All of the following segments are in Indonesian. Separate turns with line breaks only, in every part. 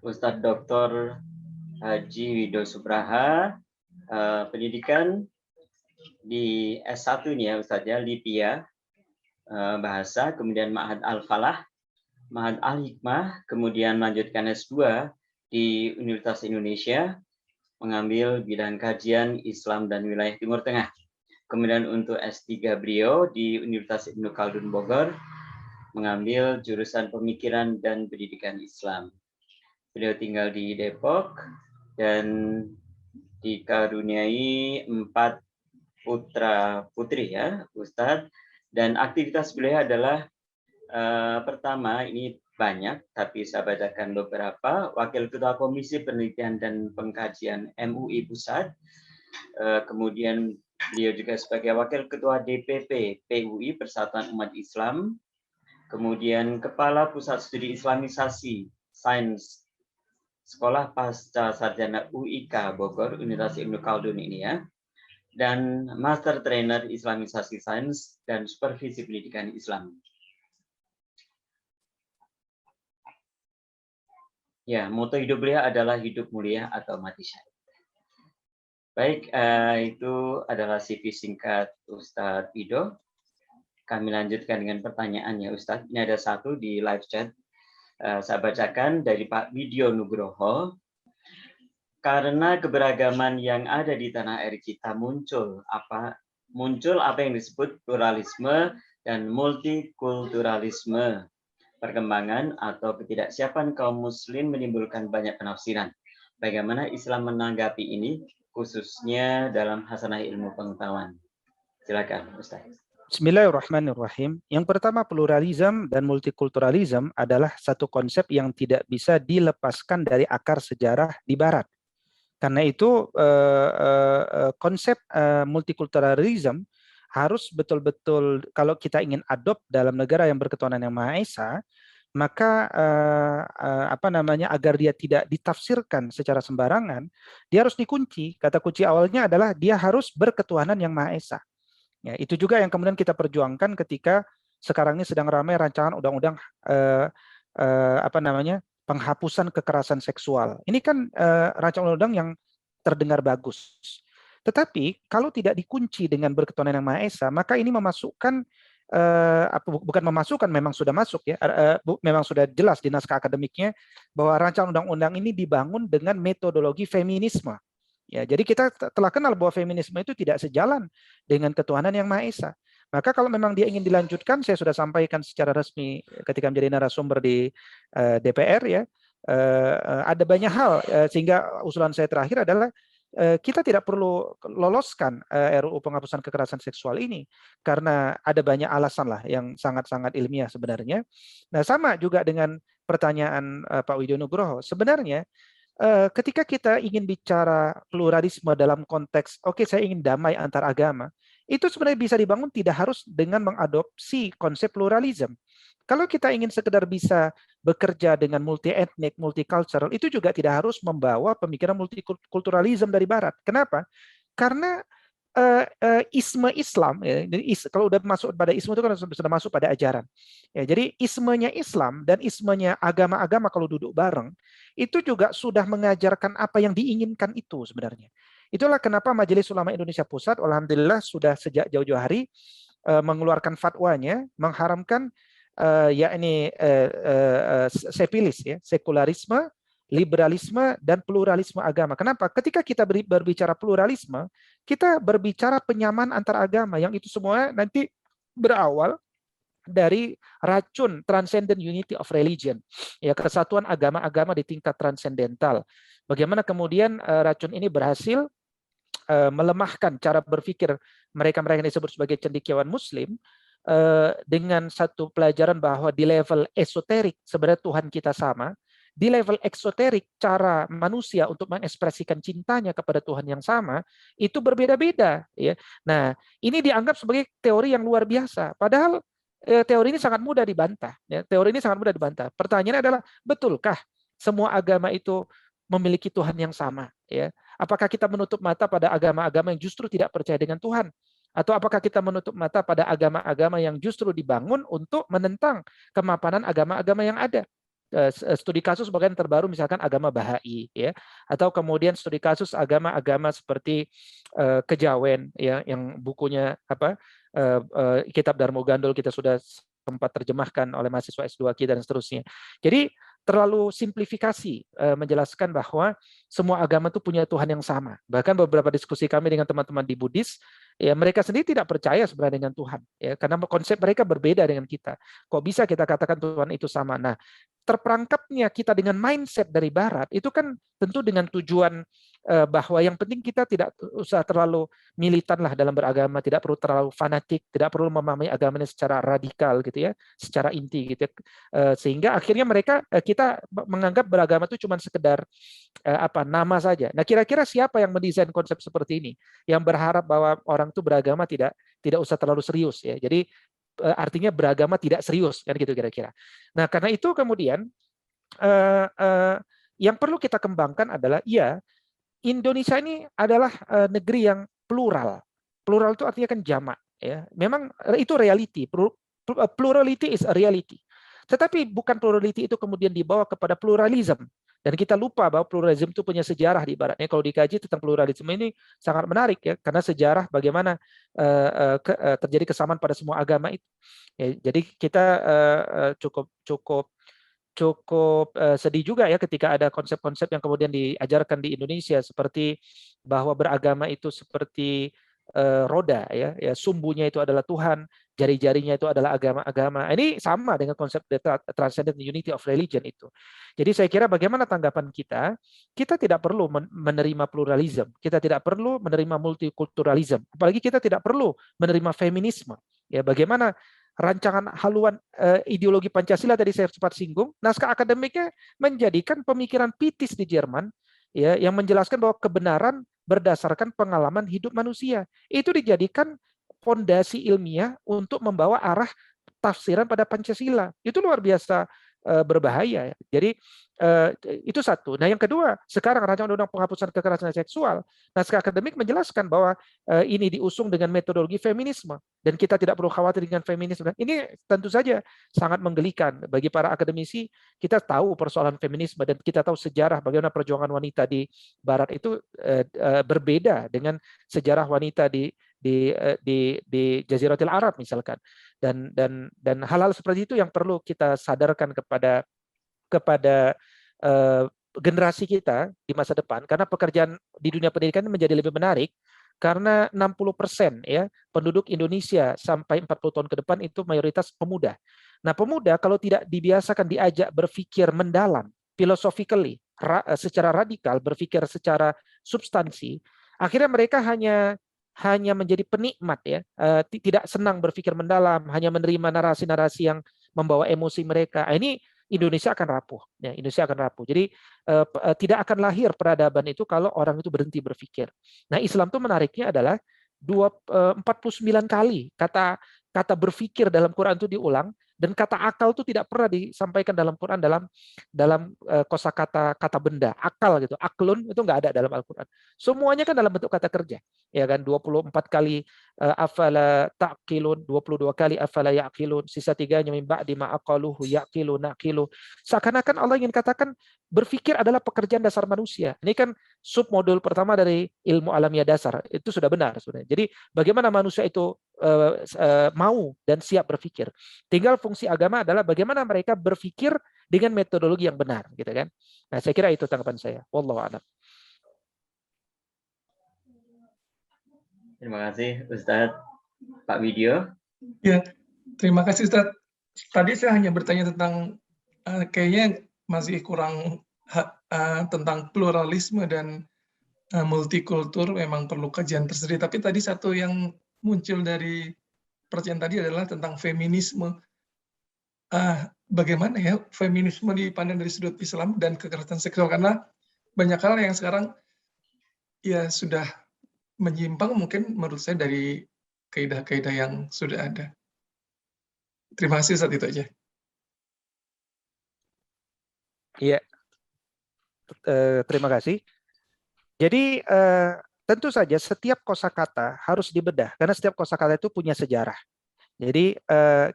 Ustadz Dr. Haji Widodo Subraha, pendidikan di S1 ini ya Ustadz ya, Lipia, bahasa, kemudian Ma'had Al-Falah, Ma'had Al-Hikmah, kemudian melanjutkan S2 di Universitas Indonesia, mengambil bidang kajian Islam dan wilayah Timur Tengah. Kemudian untuk S3 beliau di Universitas Ibnu Khaldun Bogor, mengambil jurusan pemikiran dan pendidikan Islam. Beliau tinggal di Depok dan dikaruniai 4 putra putri ya Ustadz, dan aktivitas beliau adalah pertama ini banyak tapi saya bacakan beberapa. Wakil Ketua Komisi Penelitian dan Pengkajian MUI Pusat, kemudian beliau juga sebagai Wakil Ketua DPP PUI Persatuan Umat Islam, kemudian Kepala Pusat Studi Islamisasi Sains Sekolah Pasca Sarjana UIK Bogor, Universitas Ibnu Khaldun ini ya, dan Master Trainer Islamisasi Sains dan Supervisi Pendidikan Islam. Ya, moto hidup beliau adalah hidup mulia atau mati syahid. Baik, itu adalah CV singkat Ustadz Wido. Kami lanjutkan dengan pertanyaannya Ustadz. Ini ada satu di live chat. Saya bacakan dari Pak Widyo Nugroho. Karena keberagaman yang ada di tanah air kita muncul apa yang disebut pluralisme dan multikulturalisme. Perkembangan atau ketidaksiapan kaum muslim menimbulkan banyak penafsiran. Bagaimana Islam menanggapi ini, khususnya dalam hasanah ilmu pengetahuan? Silakan Ustaz.
Bismillahirrahmanirrahim. Yang pertama, pluralisme dan multikulturalisme adalah satu konsep yang tidak bisa dilepaskan dari akar sejarah di Barat. Karena itu konsep multikulturalisme harus betul-betul, kalau kita ingin adopt dalam negara yang berketuhanan yang Maha Esa, maka agar dia tidak ditafsirkan secara sembarangan, dia harus dikunci. Kata kunci awalnya adalah dia harus berketuhanan yang Maha Esa. Ya, itu juga yang kemudian kita perjuangkan ketika sekarang ini sedang ramai rancangan undang-undang penghapusan kekerasan seksual. Ini kan rancangan undang-undang yang terdengar bagus. Tetapi kalau tidak dikunci dengan berketuhanan yang Maha Esa, maka ini memasukkan bukan memasukkan, memang sudah masuk ya, memang sudah jelas di naskah akademiknya bahwa rancangan undang-undang ini dibangun dengan metodologi feminisme. Ya, jadi kita telah kenal bahwa feminisme itu tidak sejalan dengan ketuhanan yang Maha Esa. Maka kalau memang dia ingin dilanjutkan, saya sudah sampaikan secara resmi ketika menjadi narasumber di DPR ya, ada banyak hal, sehingga usulan saya terakhir adalah kita tidak perlu loloskan RUU penghapusan kekerasan seksual ini karena ada banyak alasan lah yang sangat-sangat ilmiah sebenarnya. Nah, sama juga dengan pertanyaan Pak Widyo Nugroho. Sebenarnya ketika kita ingin bicara pluralisme dalam konteks, oke, saya ingin damai antar agama, itu sebenarnya bisa dibangun tidak harus dengan mengadopsi konsep pluralisme. Kalau kita ingin sekedar bisa bekerja dengan multi etnik, multicultural, itu juga tidak harus membawa pemikiran multikulturalisme dari Barat. Kenapa? Karena isme Islam, ya, kalau udah masuk pada isme itu kan sudah masuk pada ajaran. Ya, jadi ismenya Islam dan ismenya agama-agama kalau duduk bareng, itu juga sudah mengajarkan apa yang diinginkan itu sebenarnya. Itulah kenapa Majelis Ulama Indonesia Pusat, alhamdulillah sudah sejak jauh-jauh hari mengeluarkan fatwanya, mengharamkan sepilis, ya, sekularisme, liberalisme, dan pluralisme agama. Kenapa? Ketika kita berbicara pluralisme, kita berbicara penyamaan antar agama, yang itu semua nanti berawal dari racun transcendent unity of religion, ya, kesatuan agama-agama di tingkat transendental. Bagaimana kemudian racun ini berhasil melemahkan cara berpikir mereka-mereka yang disebut sebagai cendekiawan Muslim, dengan satu pelajaran bahwa di level esoterik sebenarnya Tuhan kita sama, di level eksoterik cara manusia untuk mengekspresikan cintanya kepada Tuhan yang sama itu berbeda-beda, ya. Nah, ini dianggap sebagai teori yang luar biasa, padahal teori ini sangat mudah dibantah, ya. Teori ini sangat mudah dibantah. Pertanyaannya adalah, betulkah semua agama itu memiliki Tuhan yang sama, ya? Apakah kita menutup mata pada agama-agama yang justru tidak percaya dengan Tuhan? Atau apakah kita menutup mata pada agama-agama yang justru dibangun untuk menentang kemapanan agama-agama yang ada? studi kasus bagian terbaru misalkan agama Bahai, ya, atau kemudian studi kasus agama-agama seperti Kejawen, ya, yang bukunya apa, Kitab Darmo Gandol kita sudah sempat terjemahkan oleh mahasiswa S2 kita dan seterusnya. Jadi terlalu simplifikasi menjelaskan bahwa semua agama itu punya Tuhan yang sama. Bahkan beberapa diskusi kami dengan teman-teman di Buddhis, ya mereka sendiri tidak percaya sebenarnya dengan Tuhan, ya, karena konsep mereka berbeda dengan kita. Kok bisa kita katakan Tuhan itu sama? Nah, terperangkapnya kita dengan mindset dari Barat itu kan tentu dengan tujuan bahwa yang penting kita tidak usah terlalu militan lah dalam beragama, tidak perlu terlalu fanatik, tidak perlu memahami agamanya secara radikal gitu ya, secara inti gitu ya. Sehingga akhirnya kita menganggap beragama itu cuma sekedar apa nama saja. Nah, kira-kira siapa yang mendesain konsep seperti ini? Yang berharap bahwa orang itu beragama tidak usah terlalu serius ya. Jadi artinya beragama tidak serius kan gitu kira-kira. Nah, karena itu kemudian yang perlu kita kembangkan adalah Indonesia ini adalah negeri yang plural. Plural itu artinya kan jamak, ya. Memang itu reality. Plurality is a reality. Tetapi bukan plurality itu kemudian dibawa kepada pluralism. Dan kita lupa bahwa pluralism itu punya sejarah di Baratnya. Kalau dikaji tentang pluralisme ini sangat menarik ya, karena sejarah bagaimana terjadi kesamaan pada semua agama itu. Ya, jadi kita cukup sedih juga ya ketika ada konsep-konsep yang kemudian diajarkan di Indonesia seperti bahwa beragama itu seperti roda ya, sumbunya itu adalah Tuhan, jari-jarinya itu adalah agama-agama. Ini sama dengan konsep transcendent unity of religion itu. Jadi saya kira bagaimana tanggapan kita? Kita tidak perlu menerima pluralisme, kita tidak perlu menerima multikulturalisme, apalagi kita tidak perlu menerima feminisme. Ya, bagaimana rancangan haluan ideologi Pancasila tadi saya sempat singgung, naskah akademiknya menjadikan pemikiran Pitis di Jerman ya, yang menjelaskan bahwa kebenaran berdasarkan pengalaman hidup manusia. Itu dijadikan fondasi ilmiah untuk membawa arah tafsiran pada Pancasila. Itu luar biasa berbahaya. Jadi itu satu. Nah, yang kedua, sekarang rancangan undang-undang penghapusan kekerasan seksual, naskah akademik menjelaskan bahwa ini diusung dengan metodologi feminisme dan kita tidak perlu khawatir dengan feminisme. Ini tentu saja sangat menggelikan bagi para akademisi. Kita tahu persoalan feminisme dan kita tahu sejarah bagaimana perjuangan wanita di Barat itu berbeda dengan sejarah wanita di Jaziratul Arab misalkan, dan hal-hal seperti itu yang perlu kita sadarkan kepada generasi kita di masa depan, karena pekerjaan di dunia pendidikan menjadi lebih menarik karena 60% ya penduduk Indonesia sampai 40 tahun ke depan itu mayoritas pemuda. Nah, pemuda kalau tidak dibiasakan diajak berpikir mendalam, philosophically, secara radikal, berpikir secara substansi, akhirnya mereka hanya menjadi penikmat ya, tidak senang berpikir mendalam, hanya menerima narasi-narasi yang membawa emosi mereka. Ini Indonesia akan rapuh, ya, Indonesia akan rapuh. Jadi tidak akan lahir peradaban itu kalau orang itu berhenti berpikir. Nah, Islam itu menariknya adalah 49 kali kata berpikir dalam Quran itu diulang, dan kata akal itu tidak pernah disampaikan dalam Quran dalam kosakata kata benda, akal gitu. Aklun itu nggak ada dalam Al-Quran. Semuanya kan dalam bentuk kata kerja. Ya kan, 24 kali afala taqilun, 22 kali afala yaqilun, sisa 3-nya min ba'di ma aqaluhu yaqilu naqilu. Seakan-akan Allah ingin katakan berpikir adalah pekerjaan dasar manusia. Ini kan submodul pertama dari ilmu alamiah dasar. Itu sudah benar sebenarnya. Jadi bagaimana manusia itu mau dan siap berpikir. Tinggal fungsi agama adalah bagaimana mereka berpikir dengan metodologi yang benar, gitu kan. Nah, saya kira itu tanggapan saya. Wallahu a'lam.
Terima kasih Ustadz. Pak Widyo.
Ya, terima kasih Ustadz. Tadi saya hanya bertanya tentang kayaknya masih kurang tentang pluralisme dan multikultur, memang perlu kajian tersendiri. Tapi tadi satu yang muncul dari pertanyaan tadi adalah tentang feminisme. Bagaimana ya feminisme dipandang dari sudut Islam dan kekerasan seksual, karena banyak hal yang sekarang ya sudah menyimpang mungkin menurut saya dari kaidah-kaidah yang sudah ada. Terima kasih, saat itu aja.
Iya, terima kasih. Jadi tentu saja setiap kosakata harus dibedah karena setiap kosakata itu punya sejarah. Jadi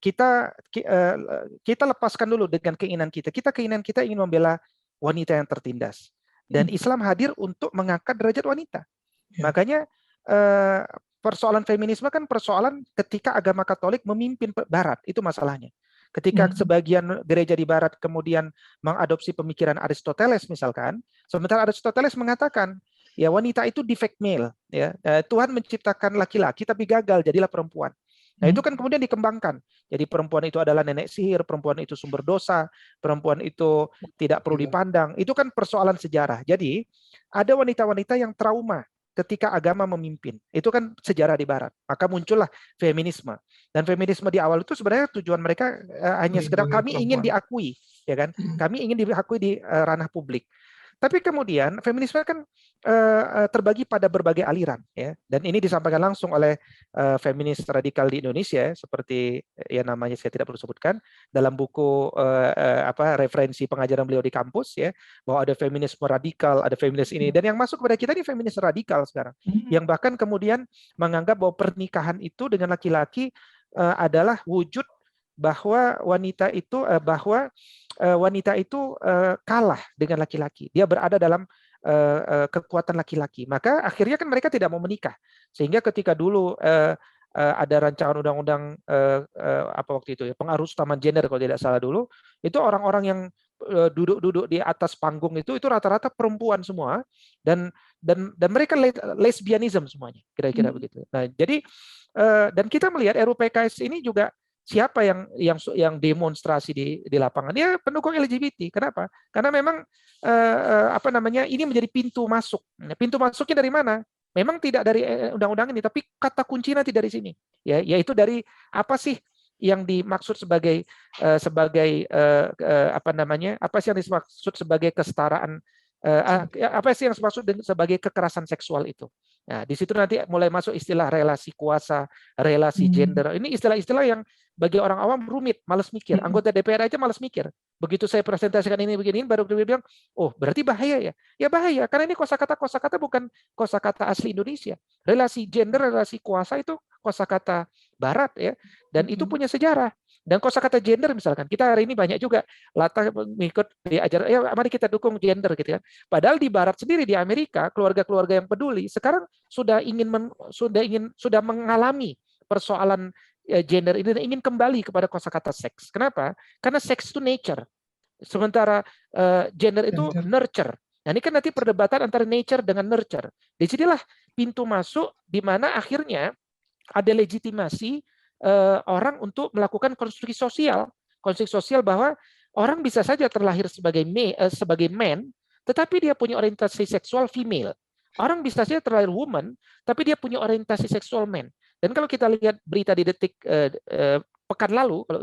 kita lepaskan dulu dengan keinginan kita. Keinginan kita ingin membela wanita yang tertindas. Dan Islam hadir untuk mengangkat derajat wanita. Makanya persoalan feminisme kan persoalan ketika agama Katolik memimpin Barat, itu masalahnya. Ketika sebagian gereja di Barat kemudian mengadopsi pemikiran Aristoteles misalkan, sementara Aristoteles mengatakan ya wanita itu defect male, ya Tuhan menciptakan laki-laki tapi gagal jadilah perempuan. Nah itu kan kemudian dikembangkan. Jadi perempuan itu adalah nenek sihir, perempuan itu sumber dosa, perempuan itu tidak perlu dipandang. Itu kan persoalan sejarah. Jadi ada wanita-wanita yang trauma ketika agama memimpin. Itu kan sejarah di Barat. Maka muncullah feminisme. Dan feminisme di awal itu sebenarnya tujuan mereka hanya sekedar kami ingin diakui, ya kan? Kami ingin diakui di ranah publik. Tapi kemudian feminisme kan terbagi pada berbagai aliran, ya. Dan ini disampaikan langsung oleh feminis radikal di Indonesia, seperti ya namanya saya tidak perlu sebutkan dalam buku referensi pengajaran beliau di kampus, ya, bahwa ada feminisme radikal, ada feminis ini, dan yang masuk kepada kita ini feminis radikal sekarang, yang bahkan kemudian menganggap bahwa pernikahan itu dengan laki-laki adalah wujud bahwa wanita itu kalah dengan laki-laki. Dia berada dalam kekuatan laki-laki. Maka akhirnya kan mereka tidak mau menikah. Sehingga ketika dulu ada rancangan undang-undang apa waktu itu ya, pengaruh utaman gender kalau tidak salah dulu, itu orang-orang yang duduk-duduk di atas panggung itu rata-rata perempuan semua dan mereka lesbianism semuanya, kira-kira begitu. Nah, jadi dan kita melihat RUPKS ini juga siapa yang demonstrasi di lapangan? Ya pendukung LGBT. Kenapa? Karena memang ini menjadi pintu masuk. Pintu masuknya dari mana? Memang tidak dari undang-undang ini, tapi kata kunci nanti dari sini. Ya, yaitu dari apa sih yang dimaksud sebagai apa sih yang dimaksud sebagai kesetaraan? Apa sih yang dimaksud sebagai kekerasan seksual itu? Nah, di situ nanti mulai masuk istilah relasi kuasa, relasi gender. Ini istilah-istilah yang bagi orang awam rumit, malas mikir. Anggota DPR aja malas mikir. Begitu saya presentasikan ini begini, baru dia bilang, oh berarti bahaya ya? Ya bahaya, karena ini kosakata bukan kosakata asli Indonesia. Relasi gender, relasi kuasa itu kosakata Barat ya, dan itu punya sejarah. Dan kosakata gender misalkan, kita hari ini banyak juga latah mengikut diajar, ya mari kita dukung gender gitu kan. Padahal di Barat sendiri di Amerika, keluarga-keluarga yang peduli sekarang sudah mengalami persoalan gender ini dan ingin kembali kepada kosakata seks. Kenapa? Karena seks itu nature, sementara gender itu nurture. Nah ini kan nanti perdebatan antara nature dengan nurture. Disinilah pintu masuk di mana akhirnya ada legitimasi orang untuk melakukan konstruksi sosial bahwa orang bisa saja terlahir sebagai man, tetapi dia punya orientasi seksual female. Orang bisa saja terlahir woman, tapi dia punya orientasi seksual man. Dan kalau kita lihat berita di Detik pekan lalu, kalau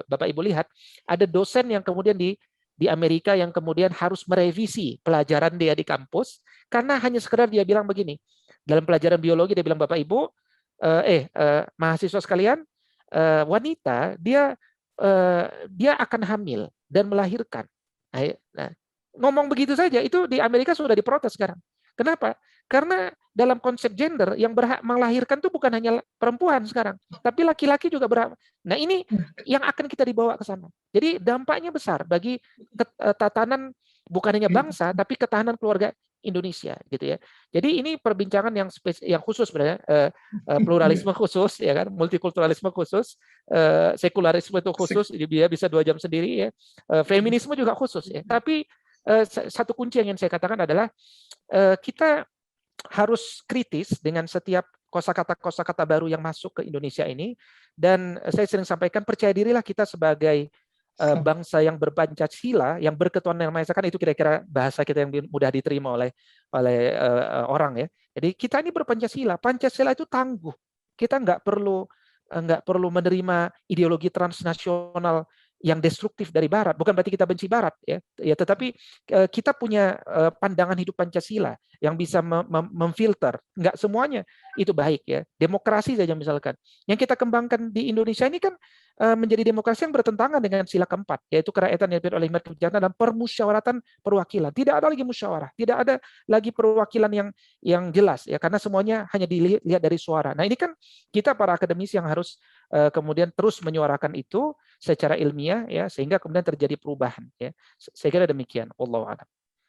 Bapak Ibu lihat, ada dosen yang kemudian di Amerika yang kemudian harus merevisi pelajaran dia di kampus karena hanya sekedar dia bilang begini, dalam pelajaran biologi dia bilang, Bapak Ibu, mahasiswa sekalian, wanita dia akan hamil dan melahirkan. Nah, ngomong begitu saja itu di Amerika sudah diprotes sekarang. Kenapa? Karena dalam konsep gender yang berhak melahirkan itu bukan hanya perempuan sekarang, tapi laki-laki juga berhak. Nah ini yang akan kita dibawa ke sana. Jadi dampaknya besar bagi tatanan bukan hanya bangsa, tapi ketahanan keluarga Indonesia gitu ya. Jadi ini perbincangan yang khusus sebenarnya, pluralisme khusus ya kan, multikulturalisme khusus, sekularisme itu khusus, dia bisa 2 jam sendiri ya. Feminisme juga khusus ya. Tapi satu kunci yang ingin saya katakan adalah kita harus kritis dengan setiap kosakata baru yang masuk ke Indonesia ini. Dan saya sering sampaikan, percaya dirilah kita sebagai bangsa yang berpancasila, yang berketuhanan yang Maha Esa, kan itu kira-kira bahasa kita yang mudah diterima oleh orang ya. Jadi kita ini berpancasila. Pancasila itu tangguh. Kita nggak perlu menerima ideologi transnasional yang destruktif dari Barat. Bukan berarti kita benci Barat ya, tetapi kita punya pandangan hidup Pancasila yang bisa memfilter. Nggak semuanya itu baik ya. Demokrasi saja misalkan. Yang kita kembangkan di Indonesia ini kan menjadi demokrasi yang bertentangan dengan sila keempat, yaitu kerakyatan yang dipimpin oleh hikmat kebijaksanaan dan permusyawaratan perwakilan. Tidak ada lagi musyawarah, tidak ada lagi perwakilan yang jelas ya, karena semuanya hanya dilihat dari suara. Nah ini kan kita para akademisi yang harus kemudian terus menyuarakan itu secara ilmiah ya, sehingga kemudian terjadi perubahan ya. Saya kira demikian. Wallahu a'lam.